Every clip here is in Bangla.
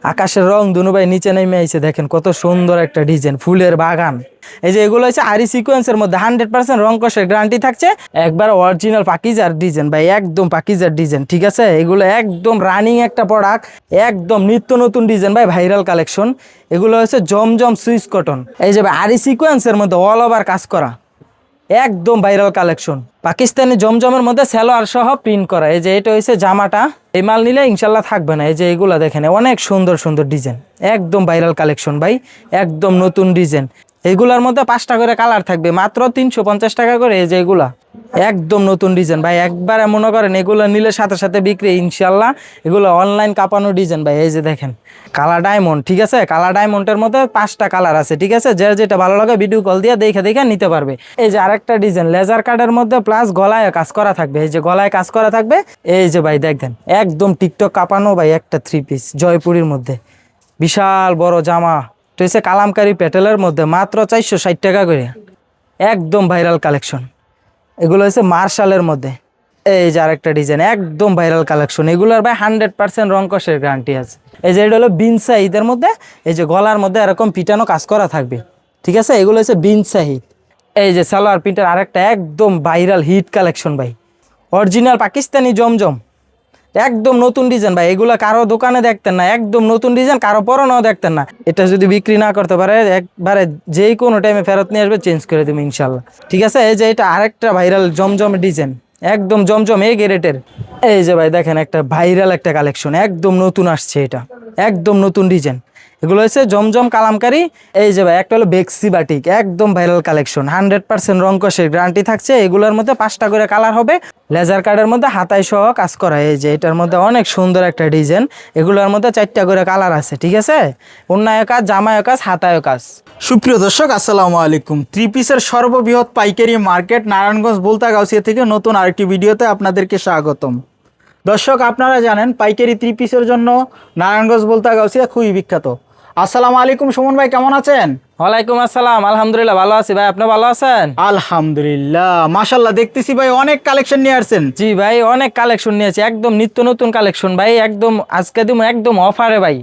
আকাশের রং দুনু ভাই নিচে নেমে আইছে, দেখেন কত সুন্দর একটা ডিজাইন, ফুলের বাগান। এই যে এগুলো হচ্ছে আরি সিকোয়েন্সের মধ্যে 100% রং কষের গ্যারান্টি থাকছে। একবার অরিজিনাল পাকিজার ডিজাইন ভাই, একদম পাকিজার ডিজাইন, ঠিক আছে। এগুলো একদম রানিং একটা প্রোডাক্ট, একদম নিত্য নতুন ডিজাইন ভাই, ভাইরাল কালেকশন। এগুলো হচ্ছে জমজম সুইস কটন। এই যে আরি সিকোয়েন্সের মধ্যে অল ওভার কাজ করা, একদম ভাইরাল কালেকশন। পাকিস্তানি জমজমের মধ্যে সালোয়ার সহ প্রিন্ট করা। এই যে এটা হচ্ছে জামাটা, এই মাল নিলে ইনশাল্লাহ থাকবে না। এই যে এগুলা দেখেন অনেক সুন্দর সুন্দর ডিজাইন, একদম ভাইরাল কালেকশন ভাই, একদম নতুন ডিজাইন। এইগুলার মধ্যে 5টা করে কালার থাকবে, মাত্র 350 টাকা করে। এই যে এগুলা একদম নতুন ডিজাইন ভাই, একবারে মনে করেন এগুলো নিলে সাথে সাথে বিক্রি ইনশাল্লাহ। এগুলো অনলাইন কাঁপানো ডিজাইন ভাই। এই যে দেখেন কালার ডায়মন্ড, ঠিক আছে। কালার ডায়মন্ডের মধ্যে 5টা কালার আছে, ঠিক আছে। যার যেটা ভালো লাগে ভিডিও কল দিয়ে দেখে দেখে নিতে পারবে। এই যে আরেকটা ডিজাইন লেজার কার্ডের মধ্যে প্লাস গলায় কাজ করা থাকবে। এই যে গলায় কাজ করা থাকবে। এই যে ভাই দেখেন একদম টিকটক কাঁপানো ভাই, একটা 3 পিস জয়পুরের মধ্যে বিশাল বড় জামা। তো হচ্ছে কালামকারী প্যাটেলের মধ্যে মাত্র 460 টাকা করে, একদম ভাইরাল কালেকশন। এগুলো হচ্ছে মার্শালের মধ্যে। এই যে আরেকটা ডিজাইন একদম ভাইরাল কালেকশন। এগুলোর ভাই 100% রং কষের গ্যারান্টি আছে। এই যে এটা হলো বিনসা ঈদের মধ্যে, এই যে গলার মধ্যে এরকম পিটানো কাজ করা থাকবে, ঠিক আছে। এগুলো হচ্ছে বিনসা ঈদ। এই যে সালোয়ার প্রিন্টের আরেকটা একদম ভাইরাল হিট কালেকশন ভাই, অরিজিনাল পাকিস্তানি জমজম, একদম নতুন ডিজাইন ভাই। এগুলো কারো দোকানে দেখতেন না, একদম নতুন ডিজাইন, কারো পরনাও দেখতেন না। এটা যদি বিক্রি না করতে পারে একবারে যেই কোনো টাইমে ফেরত নিয়ে আসবে, চেঞ্জ করে দেবো ইনশাল্লাহ, ঠিক আছে। এই যে এটা আরেকটা ভাইরাল জমজম ডিজাইন, একদম জমজম এ গ্রেটের। এই যে ভাই দেখেন একটা ভাইরাল একটা কালেকশন, একদম নতুন আসছে, এটা একদম নতুন ডিজাইন। এগুলো হচ্ছে জমজম কালামকারী। এই যে ভাই একটা হলো বেক্সি বাটিক, একদম ভাইরাল কালেকশন, 100% রং কষের গ্যারান্টি থাকছে। এগুলোর মধ্যে 5টা করে কালার হবে, লেজার কার্ডের মধ্যে হাতায় সহ কাজ করা। এই যে এটার মধ্যে অনেক সুন্দর একটা ডিজাইন। এগুলোর মধ্যে 4টা করে কালার আছে, ঠিক আছে। অন্যায় কাজ, জামায় কাজ, হাতায় কাজ। সুপ্রিয় দর্শক আসসালামু আলাইকুম। 3 পিসের সর্ববৃহৎ পাইকারি মার্কেট নারায়ণগঞ্জ বুলতাগাউসিয়া থেকে নতুন আরেকটি ভিডিওতে আপনাদেরকে স্বাগতম। দর্শক আপনারা জানেন পাইকারি 3 পিসের জন্য নারায়ণগঞ্জ বুলতাগাউসিয়া খুবই বিখ্যাত। আসসালামু আলাইকুম সুমন ভাই, কেমন আছেন? ওয়ালাইকুম আসসালাম, আলহামদুলিল্লাহ ভালো আছি ভাই, আপনি ভালো আছেন? আলহামদুলিল্লাহ, মাশাআল্লাহ, দেখতেছি ভাই অনেক কালেকশন নিয়ে আসছেন। জি ভাই অনেক কালেকশন নিয়েছি, একদম নিত্য নতুন কালেকশন ভাই, একদম আজকে দিব একদম অফারে ভাই।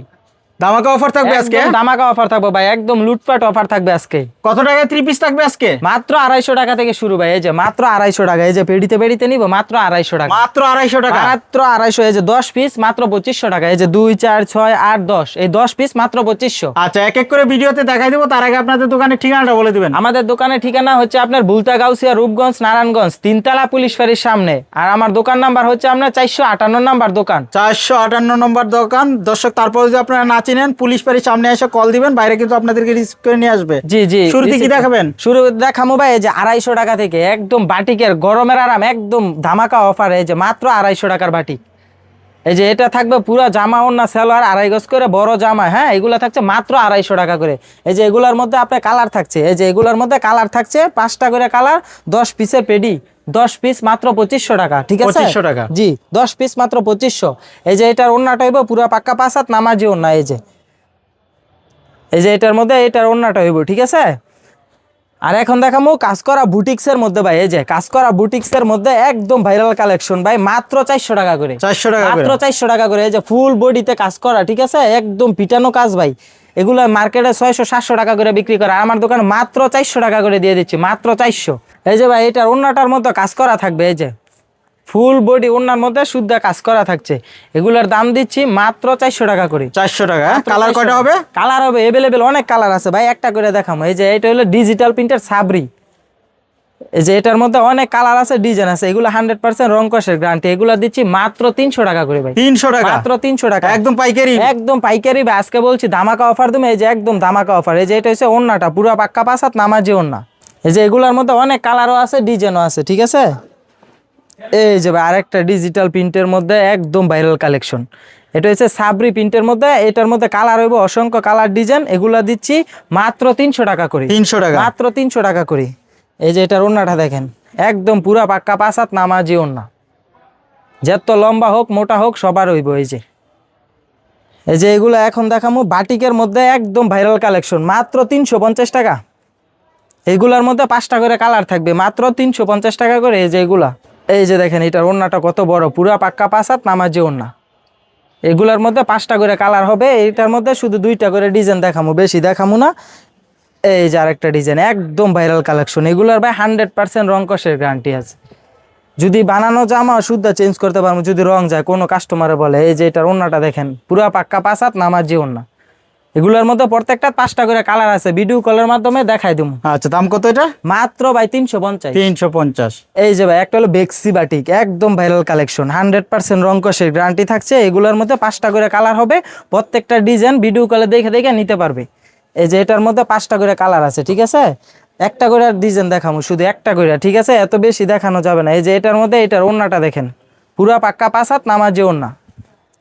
ধামাকা অফার থাকবে আজকে? একদম ধামাকা অফার থাকবে ভাই, একদম লুটপাট অফার থাকবে আজকে। কত টাকায় 3 পিস থাকবে আজকে? মাত্র 250 টাকা থেকে শুরু ভাই। এই যে মাত্র 250 টাকা, এই যে পেড়িতে পেড়িতে নিব মাত্র 250 টাকা, মাত্র 250 টাকা, মাত্র 250। এই যে 10 পিস মাত্র 2500 টাকা। এই যে 2 4 6 8 10, এই 10 পিস মাত্র 2500। আচ্ছা, এক এক করে ভিডিওতে দেখাই দেবো, তার আগে আপনাদের দোকানের ঠিকানাটা বলে দিবেন। আমাদের দোকানের ঠিকানা হচ্ছে আপনার বুলতাগাউসিয়া, রূপগঞ্জ, নারায়ণগঞ্জ, 3তলা পুলিশ ফাঁড়ির সামনে। আর আমার দোকান নাম্বার হচ্ছে আপনার 458 নাম্বার দোকান, 458 নম্বর দোকান। দর্শক তারপর যদি আপনারা না চিনেন, পুলিশ বাড়ির সামনে এসে কল দিবেন, বাইরে কিন্তু আপনাদেরকে রিসিভ করে নিয়ে আসবে। জি জি। শুরুতে কি দেখাবেন? শুরু দেখামো ভাই এই যে 250 টাকা থেকে, একদম বাটিকের গরমের আরাম, একদম ধামাকা অফার। এই যে মাত্র 250 টাকার বাটিক। এই যে এটা থাকবে পুরো জামা ওন্না সালোয়ার 2.5 গজ করে বড় জামা, হ্যাঁ। এগুলা থাকছে মাত্র 250 টাকা করে। এই যে এগুলার মধ্যে আপনার কালার থাকছে, এই যে এগুলার মধ্যে কালার থাকছে 5টা করে কালার, 10 পিসের পেডি, 10 পিস মাত্র 2500 টাকা, ঠিক আছে। 2500 টাকা, জি 10 পিস মাত্র 2500। এই যে এটার ওন্নাটা হইব পুরো পাক্কা 5 হাত নামাজি ওন্না। এই যে এটার মধ্যে এটার ওন্নাটা হইব, ঠিক আছে। আর এখন দেখামু কাজ করা বুটিক্সের মধ্যে ভাই। এই যে কাজ করা বুটিক্সের মধ্যে একদম ভাইরাল কালেকশন ভাই, মাত্র 400 টাকা করে, 400 টাকা মাত্র করে, 400 টাকা করে। এই যে ফুল বডিতে কাজ করা, ঠিক আছে, একদম পিটানো কাজ ভাই। এগুলো মার্কেটে 600 700 টাকা করে বিক্রি করে, আর আমার দোকানে মাত্র 400 টাকা করে দিয়ে দিচ্ছি, মাত্র 400। এই যে ভাই এটার ওন্নাটার মধ্যে কাজ করা থাকবে, এই যে ফুল বডি ওন্নার মধ্যে শুদ্ধ কাজ করা থাকছে। এগুলোর দাম দিচ্ছি মাত্র 400 টাকা করে। 400 টাকা। কালার কয়টা হবে? কালার হবে এভেলেবেল, অনেক কালার আছে ভাই, একটা করে দেখাবো। এই যে এটা হলো ডিজিটাল প্রিন্টের সাবরি। এই যে এটার মধ্যে অনেক কালার আছে, ডিজাইন আছে। এগুলো 100% রং কষের গ্যারান্টি। এগুলো দিচ্ছি মাত্র 300 টাকা করে ভাই। 300 টাকা, মাত্র 300 টাকা, একদম পাইকারি, একদম পাইকারি ভাই। আজকে বলছি ধামাকা অফার তুমি, এই যে একদম ধামাকা অফার। এই যে এটা হচ্ছে ওন্নাটা পুরো পাক্কা 5 হাত নামাজি ওন্না। এই যে এগুলোর মধ্যে অনেক কালারও আছে, ডিজাইনও আছে, ঠিক আছে। এই যে ভাই আরেকটা ডিজিটাল প্রিন্টের মধ্যে একদম ভাইরাল কালেকশন। এটা হচ্ছে সাবরি প্রিন্টের মধ্যে, এটার মধ্যে কালার হইব অসংখ্য কালার ডিজাইন। এগুলা দিচ্ছি মাত্র 300 টাকা করে, 300 টাকা, মাত্র 300 টাকা করে। এই যে এটার ওন্নাটা দেখেন একদম পুরা পাক্কা 5 হাত নামাজি ওন্না, যত লম্বা হোক মোটা হোক সবার হইব। এই যে এগুলো এখন দেখামু বাটিকের মধ্যে একদম ভাইরাল কালেকশন, মাত্র 350 টাকা। এইগুলার মধ্যে 5টা করে কালার থাকবে, মাত্র 350 টাকা করে। এই যে এগুলা, এই যে দেখেন এটার ওন্নাটা কত বড়, পুরা পাক্কা 5 হাত নামাজি ওন্না। এগুলার মধ্যে 5টা করে কালার হবে, এইটার মধ্যে শুধু 2টা করে ডিজাইন দেখামু, বেশি দেখামু না। এই যে আরেকটা ডিজাইন একদম ভাইরাল কালেকশন, এগুলার ভাই 100% রং কষের গ্যারান্টি আছে। যদি বানানো জামা শুদ্ধ চেঞ্জ করতে পারবো, যদি রং যায় কোনো কাস্টমারে বলে। এই যে এটার ওন্নাটা দেখেন, পুরা পাক্কা 5 হাত নামাজি ওন্না। এগুলোর মধ্যে প্রত্যেকটা 5টা করে কালার আছে, ভিডিও কলের মাধ্যমে দেখাই দিমু। আচ্ছা, দাম কত এটা? মাত্র ভাই 350। 350। এই যে ভাই একটা হলো বেক্সি বাটিক, একদম ভাইরাল কালেকশন, 100% রং কষের গ্যারান্টি থাকছে। এগুলোর মধ্যে 5টা করে কালার হবে, প্রত্যেকটা ডিজাইন ভিডিও কলে দেখে দেখে নিতে পারবে। এই যে এটার মধ্যে 5টা করে কালার আছে, ঠিক আছে। একটা করে ডিজাইন দেখামু, শুধু একটা করে, ঠিক আছে, এত বেশি দেখানো যাবে না। এই যে এটার মধ্যে এটার ওন্নাটা দেখেন, পুরা পাক্কা 5 হাত নামাজি ওন্না।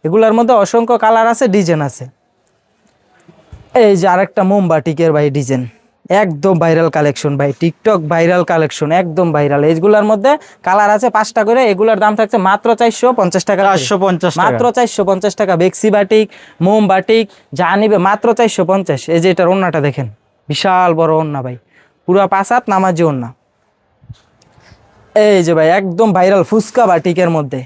এগুলোর মধ্যে অসংখ্য কালার আছে, ডিজাইন আছে। এই যে আরেকটা মোমবাটিকের ভাই ডিজাইন, একদম ভাইরাল কালেকশন ভাই, টিকটক ভাইরাল কালেকশন, একদম ভাইরাল। এইগুলোর মধ্যে কালার আছে 5টা করে, এগুলোর দাম থাকছে মাত্র 450 টাকা। 450 টাকা। মাত্র 450 টাকা। বেক্সি বাটিক, মোম বাটিক যা নিবে মাত্র 450। এই যে এটার ওন্নাটা দেখেন, বিশাল বড় ওন্না ভাই, পুরা 5 হাত নামাজি ওন্না। এই যে ভাই একদম ভাইরাল ফুচকা বাটিকের মধ্যে,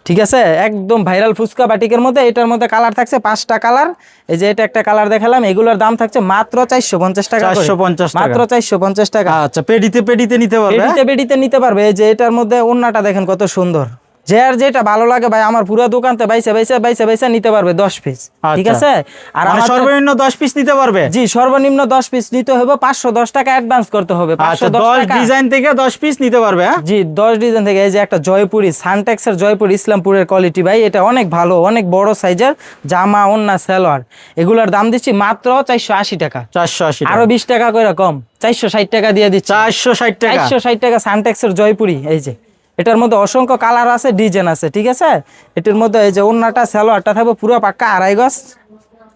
ঠিক আছে, একদম ভাইরাল ফুচকা বাটিকের মধ্যে। এটার মধ্যে কালার থাকছে 5টা কালার। এই যে এটা একটা কালার দেখালাম, এগুলোর দাম থাকছে মাত্র 450 টাকা করে। 450 টাকা। মাত্র 450 টাকা। আচ্ছা, পেডিতে নিতে পারবে? পেডিতে নিতে পারবে। এই যে এটার মধ্যে ওন্নাটা দেখেন কত সুন্দর, যে আর যেটা ভালো লাগে ভাই, আমার পুরো দোকানতে বাইসা নিতে পারবে 10 পিস, ঠিক আছে। আর মানে আমার সর্বনিম্ন 10 পিস নিতে পারবে? জি, সর্বনিম্ন 10 পিস নিতে হবে, 510 টাকা অ্যাডভান্স করতে হবে। আচ্ছা, 510 10 টাকা ডিজাইন থেকে 10 পিস নিতে পারবে? হ্যাঁ জি, 10 ডিজাইন থেকে। এই যে একটা জয়পুরি, সানটেক্সের জয়পুরি, ইসলামপুরের কোয়ালিটি ভাই, এটা অনেক ভালো, অনেক বড় সাইজের জামা, ওন্না, সালোয়ার। এগুলোর দাম দিচ্ছি মাত্র 480 টাকা। 480 টাকা। আরো 20 টাকা করে কম, 460 টাকা দিয়ে দিচ্ছি। 460 টাকা। 460 টাকা সানটেক্সের জয়পুরি। এই যে এটার মধ্যে অসংখ্য কালার আছে, ডিজাইন আছে, ঠিক আছে। এটার মধ্যে এই যে ওন্নাটা, সালোয়ারটা থাকবে পুরো পাক্কা 2.5 গজ,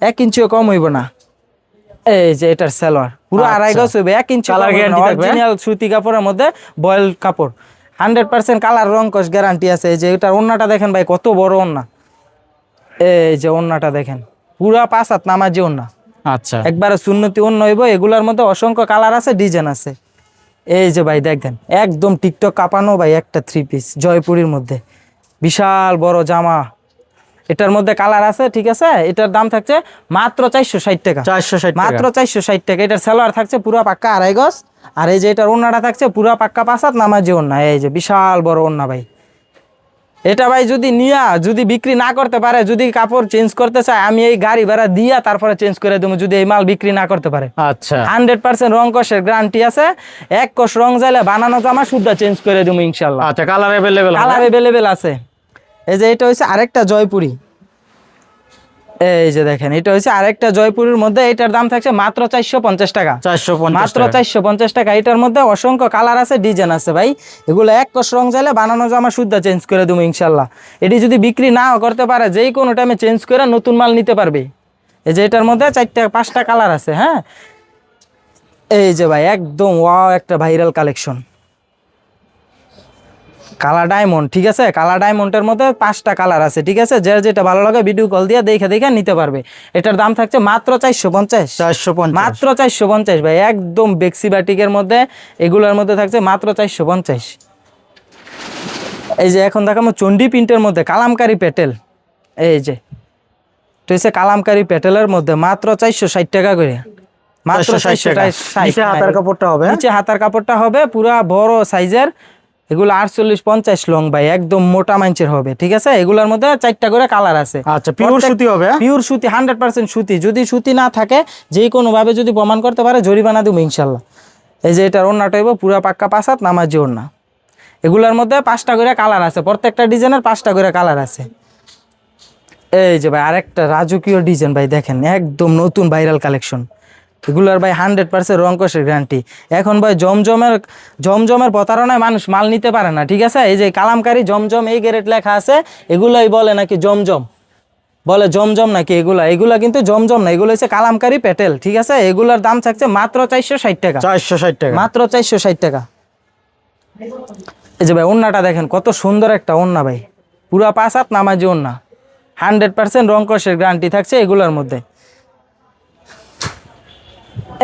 1 ইঞ্চিও কম হইব না। এই যে এটার সালোয়ার পুরো 2.5 গজ হইবে, 1 ইঞ্চি কালার গ্যারান্টি থাকবে? অরিজিনাল সুতি কাপড়ের মধ্যে, বয়েল কাপড়, 100% কালার রং কস গ্যারান্টি আছে। এই যে এটার ওন্নাটা দেখেন ভাই, কত বড় ওন্না। এই যে ওন্নাটা দেখেন, পুরা 5 হাত নামাজি ওন্না, আচ্ছা, একবারে সুন্নতি ওন্না হইব। এগুলার মধ্যে অসংখ্য কালার আছে, ডিজাইন আছে। এই যে ভাই দেখেন, একদম টিকটক কাঁপানো ভাই, একটা 3 পিস জয়পুরির মধ্যে, বিশাল বড় জামা। এটার মধ্যে কালার আছে, ঠিক আছে। এটার দাম থাকছে মাত্র 460 টাকা। 460 টাকা। মাত্র 460 টাকা। এটার সালোয়ার থাকছে পুরা পাক্কা 2.5 গজ, আর এই যে এটার ওন্নাটা থাকছে পুরা পাক্কা 5 হাত নামাজি ওন্না। এই যে বিশাল বড় ওন্না ভাই। এটা ভাই যদি বিক্রি না করতে পারে, যদি কাপড় চেঞ্জ করতে চায়, আমি এই গাড়ি ভাড়া দিয়া তারপরে চেঞ্জ করে দেবো, যদি এই মাল বিক্রি না করতে পারে। আচ্ছা, 100% রং কষের গ্যারান্টি আছে। 1 কোষ রং যাইলে বানানো জামা শুদ্ধ চেঞ্জ করে দেবো ইনশাল্লাহ। আচ্ছা, কালার अवेलेबल কালার अवेलेबल আছে। এই যে এটা হচ্ছে আরেকটা জয়পুরি। এই যে দেখেন, এটা হচ্ছে আরেকটা জয়পুরের মধ্যে, এটার দাম থাকছে মাত্র 450 টাকা। 450 মাত্র টাকা। 450 টাকা। এটার মধ্যে অসংখ্য কালার আছে, ডিজাইন আছে ভাই। এগুলো 1 কোষ রং চাইলে বানানো জামা শুদ্ধ চেঞ্জ করে দেবো ইনশাল্লাহ। এটি যদি বিক্রি নাও করতে পারে, যেই কোনো টাইমে চেঞ্জ করে নতুন মাল নিতে পারবে। এই যে এটার মধ্যে 4-5টা কালার আছে। হ্যাঁ, এই যে ভাই একদম ওয়াও, একটা ভাইরাল কালেকশন, কালা ডায়মন্ড, ঠিক আছে। কালা ডায়মন্ডের মধ্যে 5টা কালার আছে, ঠিক আছে। যার যেটা ভালো লাগে ভিডিও কল দিয়ে দেখে দেখে নিতে পারবে। এটার দাম থাকছে মাত্র 450। 450। মাত্র 450 ভাই, একদম বেক্সি বাটিকের মধ্যে, এগুলোর মধ্যে থাকছে মাত্র 450। এই যে এখন দেখাবো চন্ডি প্রিন্টের মধ্যে কালামকারী প্যাটেল। এই যে তো হচ্ছে কালামকারী প্যাটেলের মধ্যে মাত্র 460 টাকা করে। মাত্র 460 টাকা। 460। নিচে হাতার কাপড়টা হবে? নিচে হাতার কাপড়টা হবে পুরা বড় সাইজের। এগুলো 48-50 লং ভাই, একদম মোটা মাইন্সের হবে, ঠিক আছে। এগুলোর মধ্যে 4টা করে কালার আছে। আচ্ছা, পিওর সুতি হবে? পিওর সুতি, 100% সুতি। যদি সুতি না থাকে, যে কোনো ভাবে যদি প্রমাণ করতে পারে, জরিমানা দেবো ইনশাল্লাহ। এই যে এটার ওন্নাটা হইব পুরা পাক্কা 5 হাত নামাজি ওন্না। এগুলোর মধ্যে 5টা করে কালার আছে, প্রত্যেকটা ডিজাইনের 5টা করে কালার আছে। এই যে ভাই আরেকটা রাজকীয় ডিজাইন ভাই, দেখেন একদম নতুন ভাইরাল কালেকশন। এগুলোর ভাই 100% রং কষের গ্যারান্টি। এখন ভাই জমজমের প্রতারণায় মানুষ মাল নিতে পারে না, ঠিক আছে। এই যে কালামকারী জমজম, এই গ্রেড লেখা আছে, এগুলাই বলে নাকি জমজম, বলে জমজম নাকি। এগুলা কিন্তু জমজম না, এগুলো হচ্ছে কালামকারী প্যাটেল, ঠিক আছে। এগুলোর দাম থাকছে মাত্র 460 টাকা। 460 টাকা। মাত্র 460 টাকা। এই যে ভাই ওন্নাটা দেখেন, কত সুন্দর একটা ওন্না ভাই, পুরা 5 হাত নামাজি ওন্না, 100% রং কষের গ্যারান্টি থাকছে এগুলোর মধ্যে।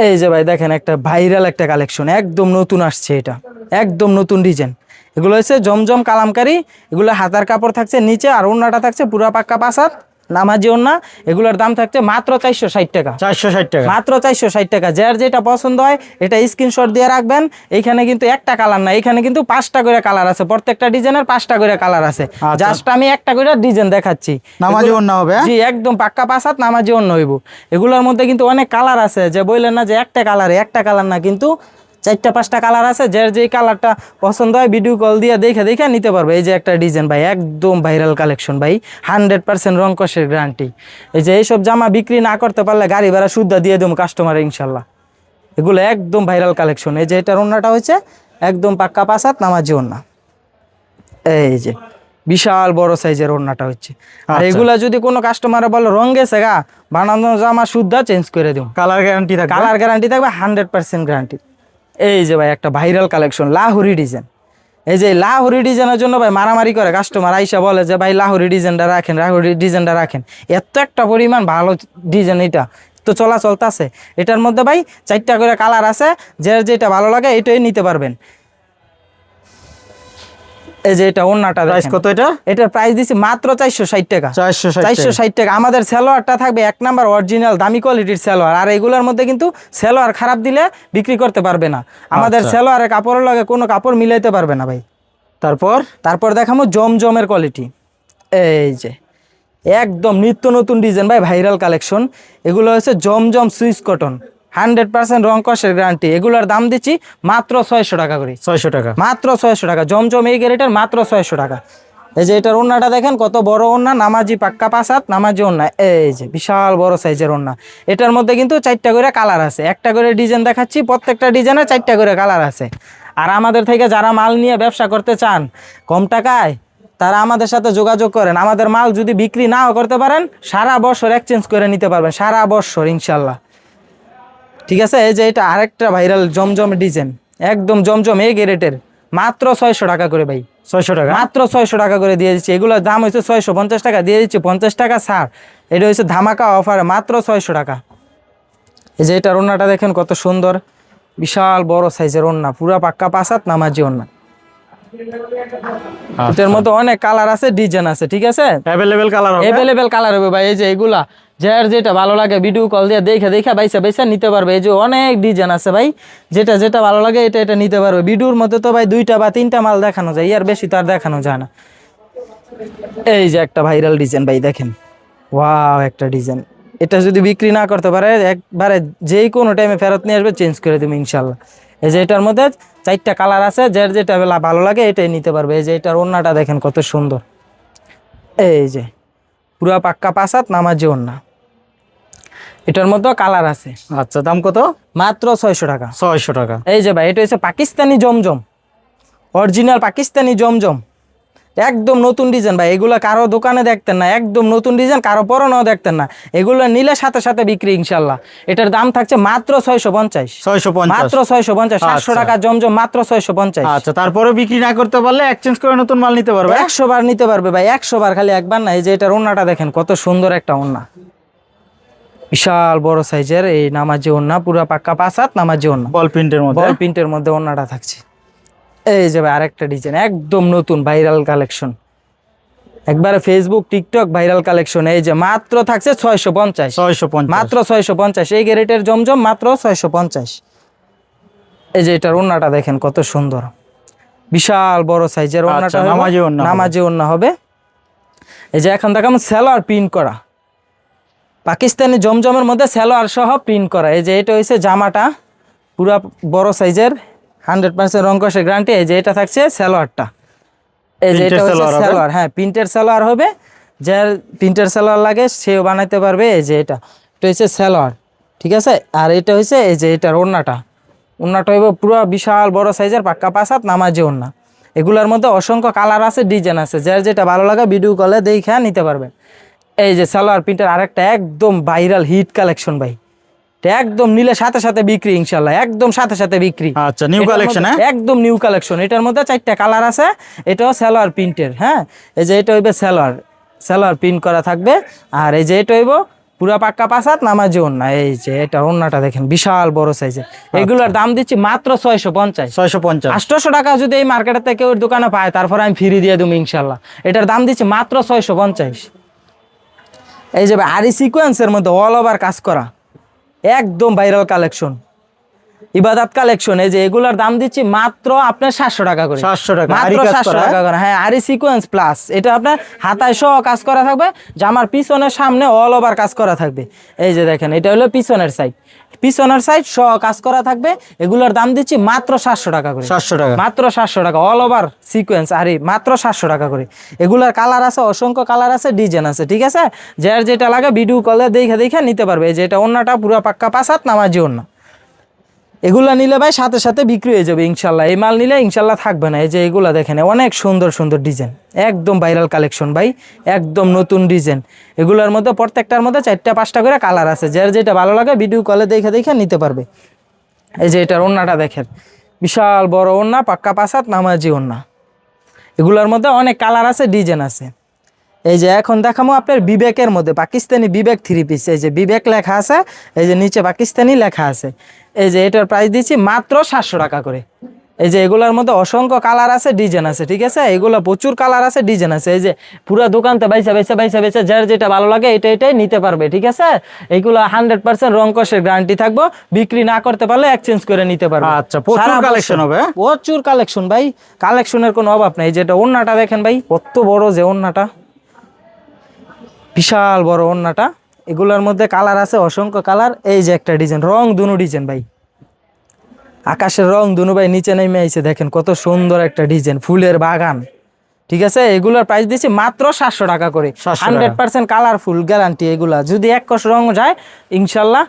এই যে ভাই দেখেন, একটা ভাইরাল একটা কালেকশন, একদম নতুন আসছে, এটা একদম নতুন ডিজাইন। এগুলো হচ্ছে জমজম কালামকারি, এগুলো হাতার কাপড় থাকছে নিচে, আর ওড়নাটা থাকছে পুরা পাক্কা 5 হাত নামাজি ওড়না। এগুলোর দাম থাকছে মাত্র 460 টাকা। 460 টাকা মাত্র 460 টাকা। যার যেটা পছন্দ হয় এটা স্ক্রিনশট দিয়ে রাখবেন। এইখানে কিন্তু একটা কালার না, এখানে কিন্তু 5টা করে কালার আছে, প্রত্যেকটা ডিজাইনের 5টা করে কালার আছে। জাস্ট আমি একটা করে ডিজাইন দেখাচ্ছি। নামাজি ওড়না হবে, জি একদম পাক্কা 5 হাত নামাজি ওড়না হইব। এগুলোর মধ্যে কিন্তু অনেক কালার আছে, যে বললেন না যে একটা কালার না, কিন্তু 4টা 5টা কালার আছে। যার যেই কালারটা পছন্দ হয় ভিডিও কল দিয়ে দেখে নিতে পারবে। এই যে একটা ডিজাইন ভাই, একদম ভাইরাল কালেকশন ভাই, 100% রং কষের গ্যারান্টি। এই যে এইসব জামা বিক্রি না করতে পারলে গাড়ি ভাড়া শুদ্ধ দিয়ে দেবো কাস্টমার ইনশাল্লাহ। এগুলো একদম ভাইরাল কালেকশন। এই যে এটার ওড়নাটা হচ্ছে একদম পাক্কা 5 হাত নামাজি ওড়না। এই যে বিশাল বড় সাইজের ওড়নাটা হচ্ছে। আর এগুলা যদি কোনো কাস্টমার বলে রং গেছে গা, বানানো জামা শুদ্ধ চেঞ্জ করে দেবো, কালার গ্যারান্টি থাকবে, কালার গ্যারান্টি থাকবে 100% গ্যারান্টি। এই যে ভাই একটা ভাইরাল কালেকশন লাহোরি ডিজাইন। এই যে লাহোরি ডিজাইনের জন্য ভাই মারামারি করে কাস্টমার, আইসা বলে যে ভাই লাহোরি ডিজাইনটা রাখেন। এত একটা পরিমাণ ভালো ডিজাইন, এটা তো চলতেছে। এটার মধ্যে ভাই 4টা করে কালার আছে, যার যেটা ভালো লাগে এটাই নিতে পারবেন। এই যে এটা ওড়নাটা প্রাইস কত এটা? এটার প্রাইস দিছি মাত্র 460 টাকা। 460 টাকা। আমাদের সালোয়ারটা থাকবে 1 নাম্বার অরিজিনাল দামি কোয়ালিটির সালোয়ার। আর এগুলোর মধ্যে কিন্তু সালোয়ার খারাপ দিলে বিক্রি করতে পারবে না। আমাদের সালোয়ারের কাপড়ের লগে কোনো কাপড় মিলাইতে পারবে না ভাই। তারপর দেখাবো জমজমের কোয়ালিটি। এই যে একদম নিত্য নতুন ডিজাইন ভাই, ভাইরাল কালেকশন। এগুলো হচ্ছে জমজম সুইস কটন, 100% রং কষের গ্যারান্টি। এগুলোর দাম দিচ্ছি মাত্র 600 টাকা করে। 600 টাকা, মাত্র 600 টাকা। জমজম এই গ্রেডের মাত্র 600 টাকা। এই যে এটার ওড়নাটা দেখেন কত বড় ওড়না, নামাজি পাক্কা 5 হাত নামাজি ওড়না। এই যে বিশাল বড় সাইজের ওড়না। এটার মধ্যে কিন্তু 4টা করে কালার আছে, একটা করে ডিজাইন দেখাচ্ছি, প্রত্যেকটা ডিজাইনে 4টা করে কালার আছে। আর আমাদের থেকে যারা মাল নিয়ে ব্যবসা করতে চান কম টাকায়, তারা আমাদের সাথে যোগাযোগ করেন। আমাদের মাল যদি বিক্রি নাও করতে পারেন, সারা বছর এক্সচেঞ্জ করে নিতে পারবেন, সারা বছর ইনশাল্লাহ। ঠিক আছে। এই যে এটা আরেকটা ভাইরাল জমজম ডিজাইন, একদম জমজম এই গ্রেডের, মাত্র 600 টাকা করে ভাই। 600 টাকা, মাত্র 600 টাকা করে দিয়ে দিচ্ছি। এগুলোর দাম হচ্ছে 650 টাকা, দিয়ে দিচ্ছি 50 টাকা ছাড়। এটা হচ্ছে ধামাকা অফার, মাত্র 600 টাকা। এই যে এটার ওড়নাটা দেখেন কত সুন্দর, বিশাল বড় সাইজের ওড়না, পুরা পাক্কা 5 হাত নামাজি ওড়না। এটার মধ্যে অনেক কালার আছে, ডিজাইন আছে। ঠিক আছে, अवेलेबल কালার হবে ভাই। এই যে এগুলা যার যেটা ভালো লাগে ভিডিও কল দিয়ে দেখে বাইসা নিতে পারবে। এই যে অনেক ডিজাইন আছে ভাই, যেটা ভালো লাগে এটা নিতে পারবে। ভিডিওর মধ্যে তো ভাই 2টা বা 3টা মাল দেখানো যায়, আর বেশি তো আর দেখানো যায় না। এই যে একটা ভাইরাল ডিজাইন ভাই দেখেন, ওয়াও একটা ডিজাইন। এটা যদি বিক্রি না করতে পারে একবারে যেই কোনো টাইমে ফেরত নিয়ে আসবে, চেঞ্জ করে দেবো ইনশাল্লাহ। এই যে এটার মধ্যে 4টা কালার আছে, যার যেটা ভালো লাগে এটাই নিতে পারবে। এই যে এটার ওড়নাটা দেখেন কত সুন্দর, এই যে পুরা পাক্কা 5 হাত নামাজি ওড়না। এটার মধ্যে কালার আছে। আচ্ছা, দাম কত? মাত্র 600 টাকা। 600 টাকা। এই যে ভাই এটা হচ্ছে পাকিস্তানি জমজম, অরিজিনাল পাকিস্তানি জমজম, একদম নতুন ডিজাইন ভাই। এগুলো কারো দোকানে দেখতেন না, একদম নতুন ডিজাইন, কারো পরনেও দেখতেন না। এগুলো নিলে সাথে বিক্রি ইনশাল্লাহ। এটার দাম থাকছে মাত্র 650, মাত্র 650। 700 টাকা জমজম, মাত্র 650। আচ্ছা, তারপরে বিক্রি না করতে পারলে এক্সচেঞ্জ করে নতুন মাল নিতে পারবে। 100 বার নিতে পারবে ভাই, 100 বার, খালি একবার না। এই যে এটার ওড়নাটা দেখেন কত সুন্দর একটা ওড়না, বিশাল বড় সাইজের এই নামাজি ওড়না, পুরা পাক্কা 5 হাত নামাজি ওড়না, বল প্রিন্টের মধ্যে ওড়নাটা থাকছে। এই যে ভাই আরেকটা ডিজাইন, একদম নতুন ভাইরাল কালেকশন, একবারে ফেসবুক টিকটক ভাইরাল কালেকশন। এই যে মাত্র থাকছে 650, মাত্র 650। এই গ্রেডের জমজম মাত্র 650। এই যে এটার ওড়নাটা দেখেন কত সুন্দর, বিশাল বড় সাইজের ওড়নাটা, নামাজি ওড়না হবে। এই যে এখন দেখাম সালোয়ার প্রিন্ট করা, পাকিস্তানি জমজমের মধ্যে সালোয়ার সহ প্রিন্ট করা। এই যে এটা হচ্ছে জামাটা, পুরা বড় সাইজের, 100% রং কষের গ্যারান্টি। এই যে এটা থাকছে সালোয়ারটা, এই যে এটা হচ্ছে সালোয়ার, হ্যাঁ প্রিন্টের সালোয়ার হবে। যার প্রিন্টের সালোয়ার লাগে সেও বানাইতে পারবে। এই যে এটা হচ্ছে সালোয়ার, ঠিক আছে। আর এটা হচ্ছে এই যে এটার ওড়নাটা হইব পুরো বিশাল বড় সাইজের পাক্কা 5 হাত নামাজি ওড়না। এগুলোর মধ্যে অসংখ্য কালার আছে, ডিজাইন আছে, যার যেটা ভালো লাগে ভিডিও কলে দেখে নিতে পারবেন। এই যে সালোয়ার প্রিন্টের আরেকটা একদম ভাইরাল হিট কালেকশন ভাই, একদম নিলে সাথে বিক্রি ইনশাল্লাহ, একদম সাথে বিক্রি। আচ্ছা, নিউ কালেকশন, একদম নিউ কালেকশন। এটার মধ্যে 4টা কালার আছে। এটাও সালোয়ার প্রিন্টের, হ্যাঁ। এই যে এটা হইবে সালোয়ার প্রিন্ট করা থাকবে। আর এই যে এটা হইব পুরা পাক্কা পাসাত নামাজি ওন্না। এই যে এটা ওন্নাটা দেখেন বিশাল বড় সাইজের, এগুলোর দাম দিচ্ছি মাত্র 650। 650 800 টাকা যদি এই মার্কেটের থেকে ওর দোকানে পায় তারপর আমি ফ্রি দিয়ে দেবো ইনশাল্লাহ। এটার দাম দিচ্ছি মাত্র 650। এই যে আরি সিকোয়েন্সের মধ্যে অল ওভার কাজ করা একদম ভাইরাল কালেকশন, ইবাদত কালেকশন। এই যে এগুলার দাম দিচ্ছি মাত্র আপনার 700 টাকা করে। 700 টাকা মাত্র 700 টাকা করে। হ্যাঁ, আরি সিকোয়েন্স প্লাস এটা আপনার হাতায় সহ কাজ করা থাকবে, জামার পিছনের সামনে অল ওভার কাজ করা থাকবে। এই যে দেখেন এটা হলো পিছনের সাইড, পিছনের সাইড সহ কাজ করা থাকবে। এগুলোর দাম দিচ্ছি মাত্র 700 টাকা করে। 700 টাকা মাত্র 700 টাকা অল ওভার সিকোয়েন্স আরি মাত্র 700 টাকা করে। এগুলার কালার আছে, অসংখ্য কালার আছে, ডিজাইন আছে, ঠিক আছে। যার যেটা লাগে ভিডিও কলে দেখে দেখে নিতে পারবে। এই যে এটা ওন্নাটা পুরো পাক্কা পাসাত নামাজি ওন্না। এগুলা নিলে ভাই সাথে সাথে বিক্রি হয়ে যাবে ইনশাল্লাহ। এই মাল নিলে ইনশাল্লাহ থাকবে না। এই যে এগুলা দেখেন অনেক সুন্দর সুন্দর ডিজাইন, একদম ভাইরাল কালেকশন ভাই, একদম নতুন ডিজাইন। এগুলোর মধ্যে প্রত্যেকটার মধ্যে 4টা 5টা করে কালার আছে, যার যেটা ভালো লাগে ভিডিও কলে দেখে দেখে নিতে পারবে। এই যে এটার ওন্নাটা দেখেন বিশাল বড় ওন্না, পাক্কা পাসাত নামাজি ওন্না। এগুলোর মধ্যে অনেক কালার আছে, ডিজাইন আছে। এই যে এখন দেখাবো আপনার বিবেকের মধ্যে পাকিস্তানি বিবেক 3 পিস। এই যে বিবেক লেখা আছে, এই যে নিচে পাকিস্তানি লেখা আছে। এই যে এটার প্রাইস দিচ্ছি মাত্র 700 টাকা করে। এই যে এগুলোর মধ্যে অসংখ্য কালার আছে, ডিজাইন আছে, ঠিক আছে। এগুলো প্রচুর কালার আছে, ডিজাইন আছে। এই যে পুরো দোকানতে বাইসা বাইসা বাইসা বাইসা যার যেটা ভালো লাগে এটাই নিতে পারবে, ঠিক আছে। এগুলো 100% রং কষের গ্যারান্টি থাকবো, বিক্রি না করতে পারলে এক্সচেঞ্জ করে নিতে পারবে। আচ্ছা, প্রচুর কালেকশন হবে, প্রচুর কালেকশন ভাই, কালেকশনের কোনো অভাব নাই। যেটা ওন্নাটা দেখেন ভাই কত বড়, যে ওন্নাটা বিশাল বড় ওন্নাটা। এগুলোর মধ্যে কালার আছে অসংখ্য কালার। এই যে একটা ডিজাইন, রং দুনো ডিজাইন ভাই, আকাশের রং দুনো ভাই নিচে নেমে আইছে, দেখেন কত সুন্দর একটা ডিজাইন, ফুলের বাগান, ঠিক আছে। এগুলোর প্রাইস দিচ্ছি মাত্র 700 টাকা করে। 100% কালারফুল গ্যারান্টি। এগুলা যদি এক কষ রং যায় ইনশাল্লাহ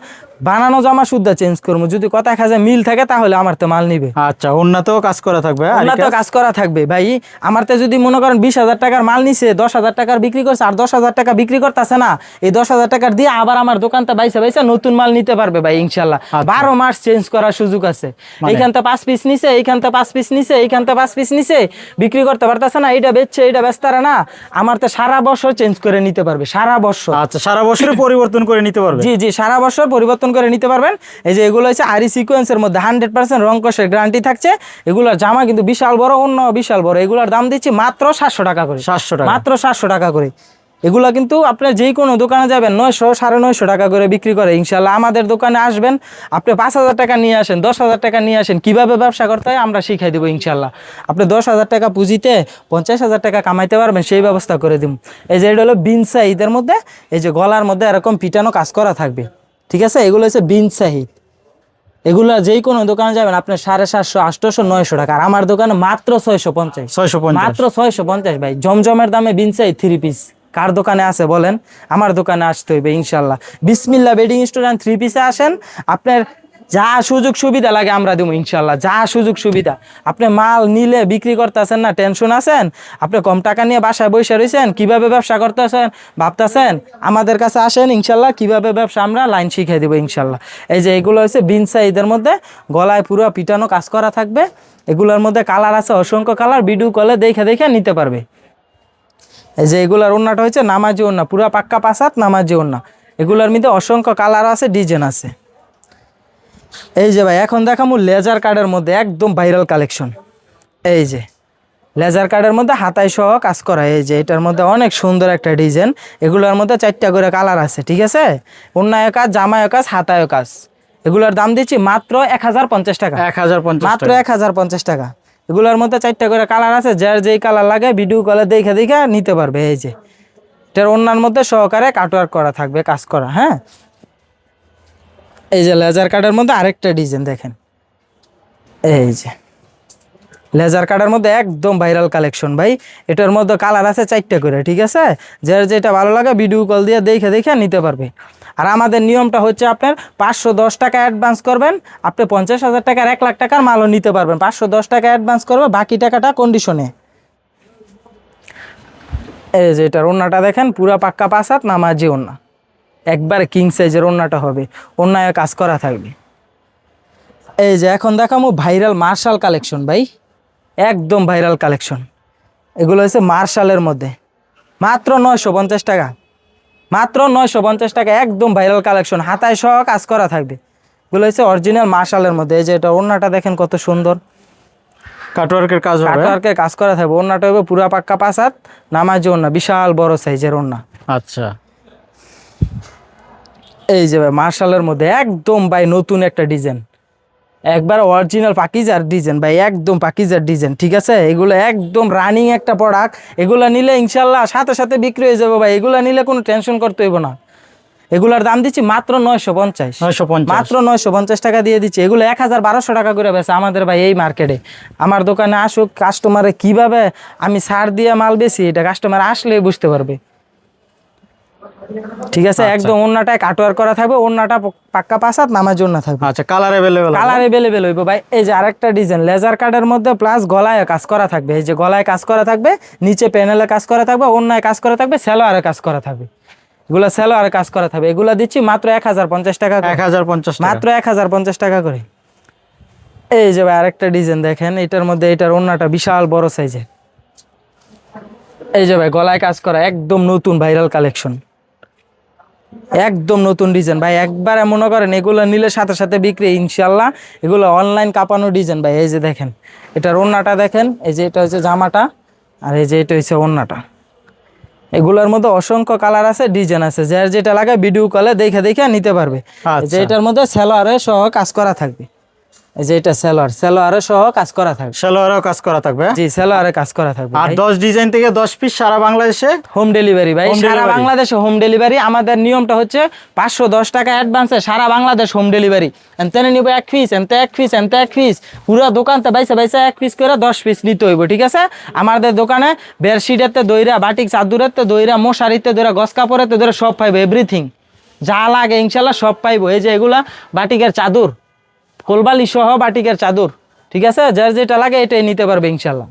বানানো জামা শুদ্ধ চেঞ্জ করবো। যদি কথা খাজা মিল থাকে তাহলে আমার তো মাল নিবে। আচ্ছা, ওন্নাতেও কাজ করা থাকবে, ওন্নাতেও কাজ করা থাকবে ভাই। আমার তো যদি মনে করেন 20,000 টাকার মাল নিছে, 10,000 টাকার বিক্রি করছে, আর 10,000 টাকা বিক্রি করতেছে না, এই 10,000 টাকার দিয়ে আবার আমার দোকানটা বাইসা বাইসা নতুন মাল নিতে পারবে ভাই ইনশাল্লাহ। 12 মাস চেঞ্জ করার সুযোগ আছে। এইখানটা 5 পিস নিছে, এইখানটা 5 পিস নিছে, এইখানটা 5 পিস নিছে, বিক্রি করতে পারতেছে না, এইটা বেচছে, এইটা বেচতারা না, আমার তো সারা বছর চেঞ্জ করে নিতে পারবে, সারা বছর। আচ্ছা, সারা বছরে পরিবর্তন করে নিতে পারবে। জি জি, সারা বছর পরিবর্তন করে নিতে পারবেন। এই যে এগুলো হচ্ছে আরি সিকোয়েন্সের মধ্যে 100% রং কষের গ্যারান্টি থাকছে। এগুলোর জামা কিন্তু বিশাল বড়, অন্য বিশাল বড়। এগুলোর দাম দিচ্ছি মাত্র 700 টাকা করে। 700 টাকা, মাত্র 700 টাকা করে। এগুলা কিন্তু আপনার যেই কোনো দোকানে যাবেন 900 950 টাকা করে বিক্রি করে। ইনশাল্লাহ আমাদের দোকানে আসবেন, আপনি 5,000 টাকা নিয়ে আসেন, 10,000 টাকা নিয়ে আসেন, কিভাবে ব্যবসা করতে হয় আমরা শিখাই দেবো ইনশাল্লাহ। আপনি 10,000 টাকা পুঁজিতে 50,000 টাকা কামাইতে পারবেন, সেই ব্যবস্থা করে দিব। এই যে এটা হলো বিনসা ঈদের মধ্যে, এই যে গলার মধ্যে এরকম পিটানো কাজ করা থাকবে, ঠিক আছে। এগুলো হচ্ছে বিন সাহিদ। এগুলা যেই কোনো দোকানে যাবেন আপনার 750, 800, 900 টাকা। আর আমার দোকানে মাত্র 650, 650, মাত্র 650 ভাই। জমজমের দামে বিনসাই 3 পিস কার দোকানে আছে বলেন? আমার দোকানে আসতে হইবে ইনশাল্লাহ। বিসমিল্লাহ বেডিং স্টুডেন্ট 3 পিসে আসেন, আপনার যা সুযোগ সুবিধা লাগে আমরা দেবো ইনশাল্লাহ, যা সুযোগ সুবিধা। আপনি মাল নিলে বিক্রি করতেছেন না, টেনশন আছেন, আপনি কম টাকা নিয়ে বাসায় বসে রয়েছেন, কিভাবে ব্যবসা করতেছেন ভাবতেছেন, আমাদের কাছে আসেন ইনশাল্লাহ, কিভাবে ব্যবসা আমরা লাইন শিখিয়ে দেবো ইনশাল্লাহ। এই যে এগুলো হচ্ছে বিনসা ঈদের মধ্যে, গলায় পুরো পিটানো কাজ করা থাকবে। এগুলোর মধ্যে কালার আছে অসংখ্য কালার, ভিডিও কলে দেখে দেখে নিতে পারবে। এই যে এগুলার ওন্নাটা হচ্ছে নামাজি ওন্না, পুরা পাক্কা পাসাত নামাজি ওন্না। এগুলোর মধ্যে অসংখ্য কালার আছে, ডিজাইন আছে। এই যে ভাই এখন দেখামু লেজার কার্ডের মধ্যে একদম ভাইরাল কালেকশন। এই যে লেজার কার্ডের মধ্যে হাতায় সহ কাজ করা। এই যে এটার মধ্যে অনেক সুন্দর একটা ডিজাইন। এগুলোর মধ্যে 4টা করে কালার আছে, ঠিক আছে। ওন্নায় কাজ, জামায় কাজ, হাতায় কাজ। এগুলোর দাম দিচ্ছি মাত্র 1050 টাকা। 1050, মাত্র 1050 টাকা। এগুলোর মধ্যে 4টা করে কালার আছে, যার যেই কালার লাগে ভিডিও কলে দেখে দেখে নিতে পারবে। এই যে এটার ওন্নার মধ্যে সহকারে কাটওয়ার্ক করা থাকবে, কাজ করা। হ্যাঁ, এই যে লেজার কার্ডের মধ্যে আরেকটা ডিজাইন দেখেন। এই যে লেজার কার্ডের মধ্যে একদম ভাইরাল কালেকশন ভাই। এটার মধ্যে কালার আছে 4টা করে, ঠিক আছে। যার যেটা ভালো লাগে ভিডিও কল দিয়ে দেখে দেখে নিতে পারবে। আর আমাদের নিয়মটা হচ্ছে আপনার 510 টাকা অ্যাডভান্স করবেন, আপনি 50,000 টাকার 1 লাখ টাকার মালও নিতে পারবেন। 510 টাকা অ্যাডভান্স করবে, বাকি টাকাটা কন্ডিশনে। এই যে এটার ওন্নাটা দেখেন, পুরা পাক্কা পাসাত নামাজি ওন্না, একবার কিং সাইজের ওন্নাটা হবে, ওন্নায় কাজ করা থাকবে। এই যে এখন দেখামু ভাইরাল মার্শাল কালেকশন ভাই, একদম ভাইরাল কালেকশন। এগুলো হচ্ছে মার্শালের মধ্যে মাত্র 950 টাকা। মাত্র 950 টাকা, একদম ভাইরাল কালেকশন, হাতায় সহ কাজ করা থাকবে। এগুলো হচ্ছে অরিজিনাল মার্শালের মধ্যে। এই যে এটা ওড়নাটা দেখেন কত সুন্দর, কাটওয়ার্কের কাজ হবে। কাটওয়ার্কের কাজ করা থাকবে। ওড়নাটা হবে পুরা পাক্কা 5 হাত নামাজি ওড়না, বিশাল বড় সাইজের ওড়না। আচ্ছা, এই যে ভাই মার্শালের মধ্যে একদম ভাই নতুন একটা ডিজাইন, একবার অরিজিনাল পাকিজার ডিজাইন ভাই, একদম পাকিজার ডিজাইন, ঠিক আছে। এগুলো একদম রানিং একটা প্রোডাক্ট, এগুলো নিলে ইনশাল্লাহ সাথে সাথে বিক্রি হয়ে যাবে ভাই। এগুলো নিলে কোনো টেনশন করতে হইব না। এগুলার দাম দিচ্ছি মাত্র 950, 950 মাত্র 950 টাকা দিয়ে দিচ্ছি। এগুলো 1200 টাকা করে বেছে আমাদের ভাই এই মার্কেটে। আমার দোকানে আসুক, কাস্টমারে কিভাবে আমি ছাড় দিয়ে মাল বেশি এটা কাস্টমার আসলে বুঝতে পারবে, ঠিক আছে। একদম ওন্নাটায় কাটওয়ার করা থাকবে, ওন্নাটা পাক্কা 5 হাত নামাজ ওন্না থাকবে। আচ্ছা, কালার अवेलेबल, কালার अवेलेबल হইব ভাই। এই যে আরেকটা ডিজাইন লেজার কাটের মধ্যে প্লাস গলায় কাজ করা থাকবে। এই যে গলায় কাজ করা থাকবে, নিচে প্যানেলে কাজ করা থাকবে, ওন্নায় কাজ করা থাকবে, সেলোয়ারে কাজ করা থাকবে। এগুলো সেলোয়ারে কাজ করা থাকবে। এগুলো দিচ্ছি মাত্র 1050 টাকা করে। 1050 টাকা, মাত্র 1050 টাকা করে। এই যে ভাই আরেকটা ডিজাইন দেখেন, এটার মধ্যে এটার ওন্নাটা বিশাল বড় সাইজের। এই যে ভাই গলায় কাজ করা, একদম নতুন ভাইরাল কালেকশন, একদম নতুন ডিজাইন ভাই। একবারে মনে করেন এগুলো নিলে সাথে সাথে বিক্রি ইনশাল্লাহ। এগুলো অনলাইন কাঁপানো ডিজাইন ভাই। এই যে দেখেন এটার ওন্নাটা দেখেন, এই যে এটা হচ্ছে জামাটা, আর এই যে এটা হচ্ছে ওন্নাটা। এগুলোর মধ্যে অসংখ্য কালার আছে, ডিজাইন আছে, যার যেটা লাগে ভিডিও কলে দেখে দেখে নিতে পারবে। এই যে এটার মধ্যে সেলোয়ারে সহ কাজ করা থাকবে। এই যে এটা সেলোয়ারে সহ কাজ করা থাকবে। সেলোয়ারও কাজ করা থাকবে। জি, সেলোয়ারে কাজ করা থাকবে। আর 10 ডিজাইন থেকে 10 পিস সারা বাংলাদেশে হোম ডেলিভারি ভাই, Home সারা delivery। বাংলাদেশে হোম ডেলিভারি। আমাদের নিয়মটা হচ্ছে 510 টাকা অ্যাডভান্সে সারা বাংলাদেশ হোম ডেলিভারি। এনতে নিব 1 পিস, এনতে 1 পিস, এনতে 1 পিস, পুরো দোকানতে বাইসা বাইসা 1 পিস করে 10 পিস নিতে হইব, ঠিক আছে। আমাদের দোকানে বেডশিটেতে দইরা, বাটিক চাদুরেতে দইরা, মশারিতে দইরা, গস কাপড়েতে দইরা সব পাইবো, এভরিথিং যা লাগে ইনশাল্লাহ সব পাইবো। এই যে এগুলা বাটিকের চাদর, কোলবালি সহ বাটিকের চাদর, ঠিক আছে। যার যেটা লাগে এটাই নিতে পারবে ইনশাল্লাহ।